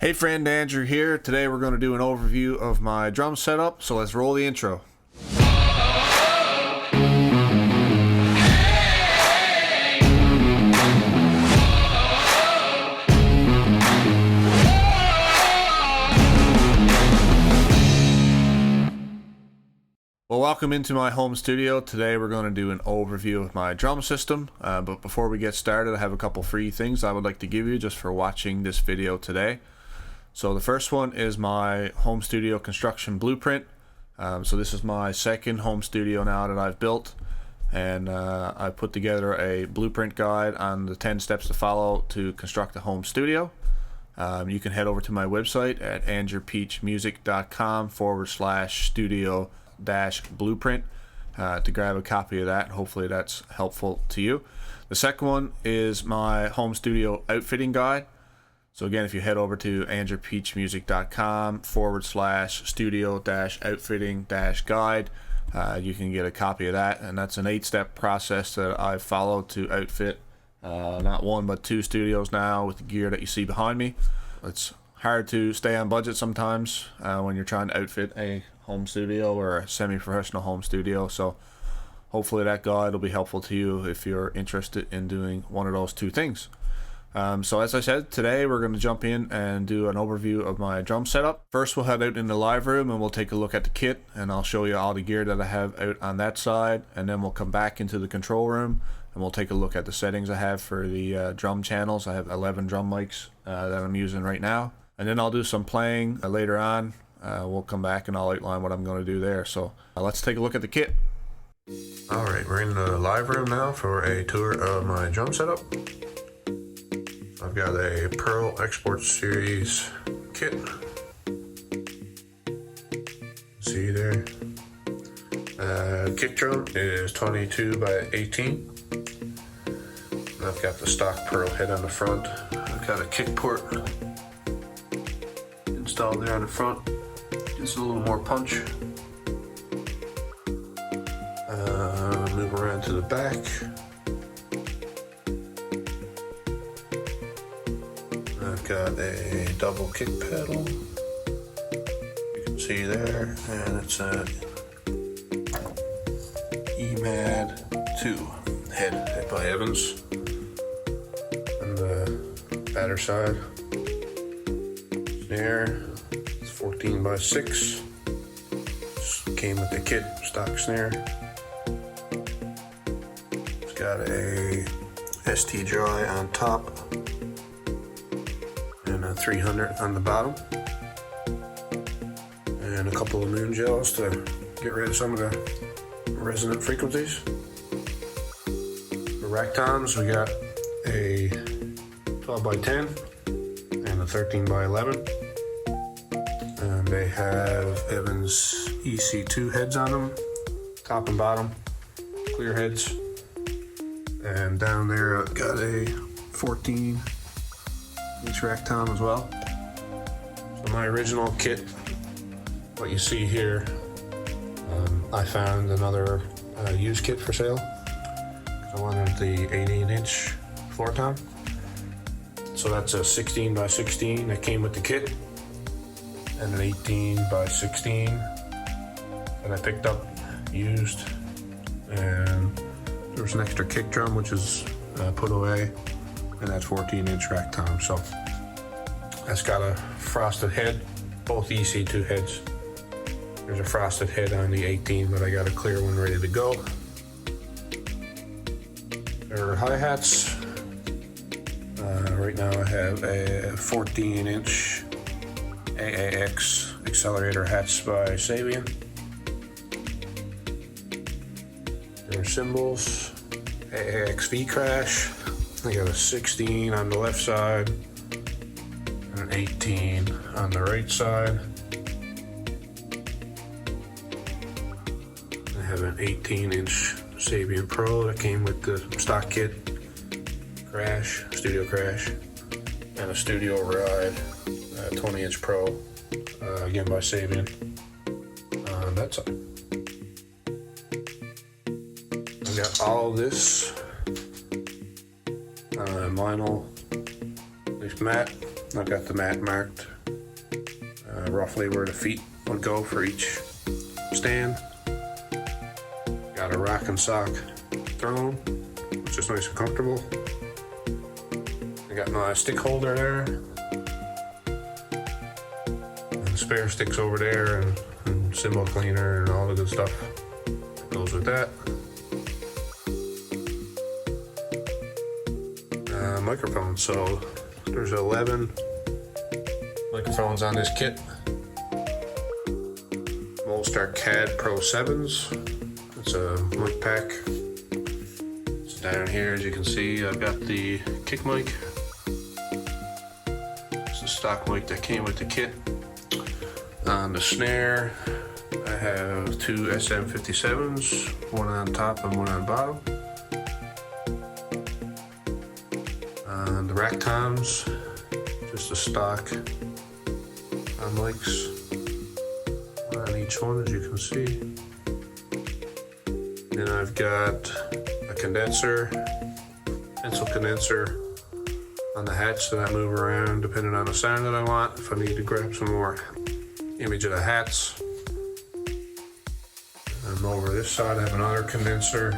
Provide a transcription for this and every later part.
Hey friend, Andrew here. Today we're going to do an overview of my drum setup, so let's roll the intro. Well, welcome into my home studio. Today we're going to do an overview of my drum system, but before we get started, I have a couple free things I would like to give you just for watching this video today. So the first one is my home studio construction blueprint. So this is my second home studio now that I've built, and I put together a blueprint guide on the 10 steps to follow to construct a home studio. You can head over to my website at andrewpeachmusic.com/studio-blueprint to grab a copy of that. Hopefully that's helpful to you. The second one is my home studio outfitting guide. So again, if you head over to andrewpeachmusic.com/studio-outfitting-guide, you can get a copy of that, and that's an 8-step process that I've followed to outfit not one but 2 studios now with the gear that you see behind me. It's hard to stay on budget sometimes when you're trying to outfit a home studio or a semi-professional home studio, so hopefully that guide will be helpful to you if you're interested in doing one of those 2 things. So as I said, today we're going to jump in and do an overview of my drum setup. First we'll head out in the live room and we'll take a look at the kit, and I'll show you all the gear that I have out on that side, and then we'll come back into the control room and we'll take a look at the settings I have for the drum channels. I have 11 drum mics that I'm using right now, and then I'll do some playing later on. We'll come back and I'll outline what I'm going to do there. So let's take a look at the kit. Alright, we're in the live room now for a tour of my drum setup. I've got a Pearl Export Series kit. See there. Kick drum is 22 by 18. And I've got the stock Pearl head on the front. I've got a kick port installed there on the front. Just a little more punch. Move around to the back. I've got a double kick pedal. You can see there, and it's a EMAD 2 head by Evans. And the batter side snare, it's 14 by 6. Just came with the kit, stock snare. It's got a ST Dry on top and a 300 on the bottom, and a couple of moon gels to get rid of some of the resonant frequencies. For rack toms, we got a 12 by 10 and a 13 by 11, and they have Evans EC2 heads on them, top and bottom, clear heads. And down there I've got a 14-inch rack tom as well. So my original kit, what you see here, I found another used kit for sale. I wanted the 18-inch floor tom. So that's a 16 by 16 that came with the kit, and an 18 by 16 that I picked up used. And there was an extra kick drum which is put away, and that's 14-inch rack tom. So that's got a frosted head, both EC2 heads. There's a frosted head on the 18, but I got a clear one ready to go. There are hi-hats. Right now I have a 14-inch AAX accelerator hats by Sabian. There are cymbals, AAX V-Crash. I got a 16 on the left side and an 18 on the right side. I have an 18-inch Sabian Pro that came with the stock kit, Crash, Studio Crash, and a Studio Ride 20-inch Pro, again by Sabian. That's it. I've got all this vinyl, at least matte I've got the mat marked, roughly where the feet would go for each stand. Got a rock and sock throne, which is nice and comfortable. I got my stick holder there, and spare sticks over there, and cymbal cleaner and all the good stuff that goes with that. Microphones, so there's 11 microphones on this kit. Molstar CAD Pro 7s. It's a mic pack. It's down here, as you can see. I've got the kick mic. It's a stock mic that came with the kit. On the snare, I have two SM57s, one on top and one on bottom. On the rack toms, just a stock mics on each one, as you can see. Then I've got a condenser, pencil condenser on the hats that I move around depending on the sound that I want. If I need to grab some more image of the hats. And over this side I have another condenser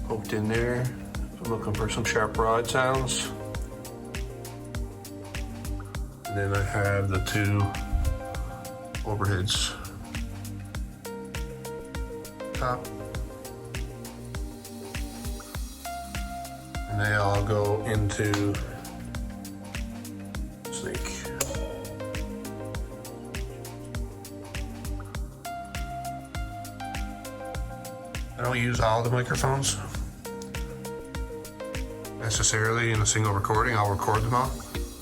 poked in there. I'm looking for some sharp rod sounds. And then I have the two overheads top. And they all go into Snake. I don't use all the microphones necessarily in a single recording. I'll record them all,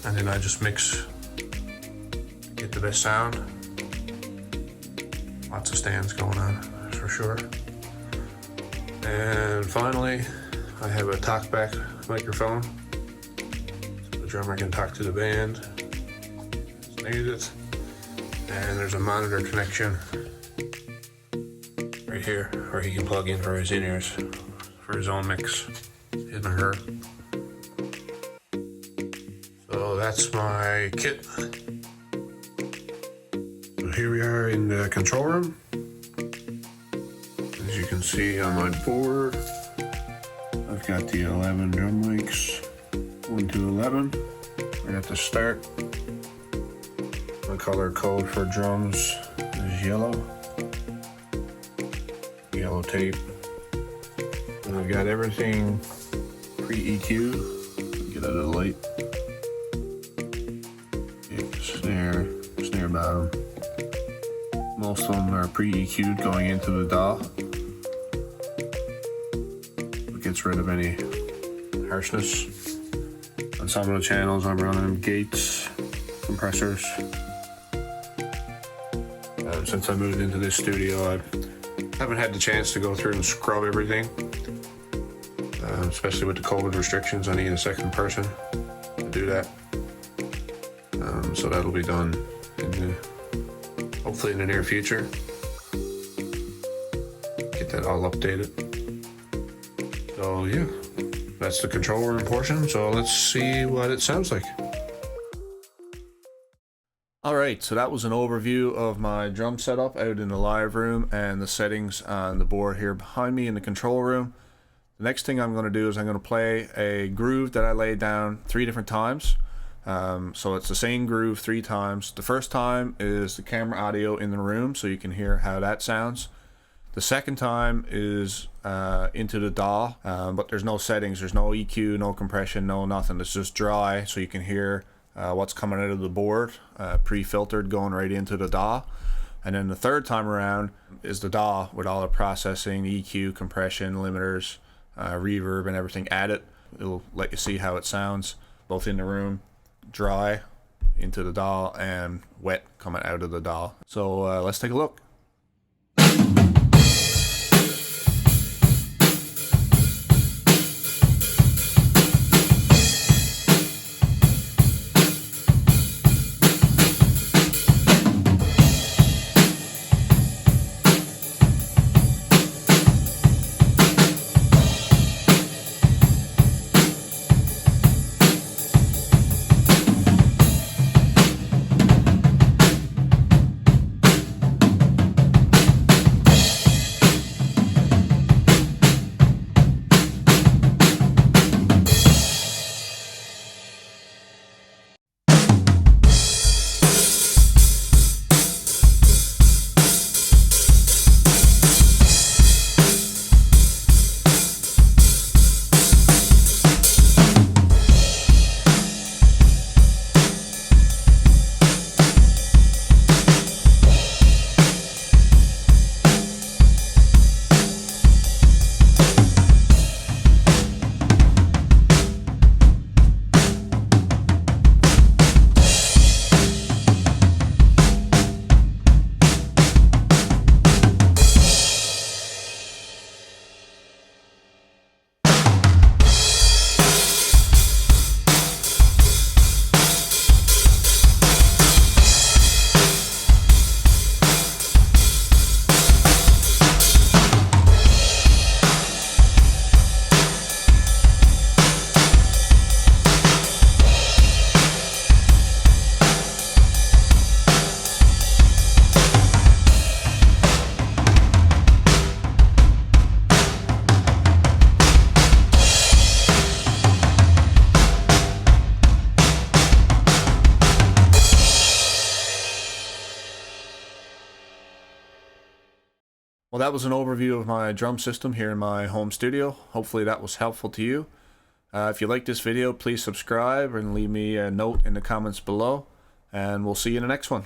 and then I just mix to get the best sound. Lots of stands going on, for sure. And finally, I have a talkback microphone, so the drummer can talk to the band as needed. And there's a monitor connection right here where he can plug in for his in-ears for his own mix, his and her. So that's my kit. So here we are in the control room. As you can see on my board, I've got the 11 drum mics, 1 to 11. Right at the start, my color code for drums is yellow tape. And I've got everything pre-EQ. Get out of the light. Snare bottom. Most of them are pre-EQ'd going into the DAW. It gets rid of any harshness. On some of the channels I'm running gates, compressors. Since I moved into this studio, I haven't had the chance to go through and scrub everything. Especially with the COVID restrictions, I need a second person to do that. So that'll be done hopefully in the near future. Get that all updated. So yeah, that's the control room portion. So let's see what it sounds like. Alright, so that was an overview of my drum setup out in the live room and the settings on the board here behind me in the control room. The next thing I'm going to do is I'm going to play a groove that I laid down 3 different times. So it's the same groove 3 times. The first time is the camera audio in the room, so you can hear how that sounds. The second time is into the DAW, but there's no settings, there's no EQ, no compression, no nothing. It's just dry, so you can hear what's coming out of the board, pre-filtered, going right into the DAW. And then the third time around is the DAW with all the processing, EQ, compression, limiters, reverb and everything added. It'll let you see how it sounds, both in the room, dry into the DAW, and wet coming out of the DAW. So let's take a look. Well, that was an overview of my drum system here in my home studio. Hopefully that was helpful to you. If you like this video, please subscribe and leave me a note in the comments below, and we'll see you in the next one.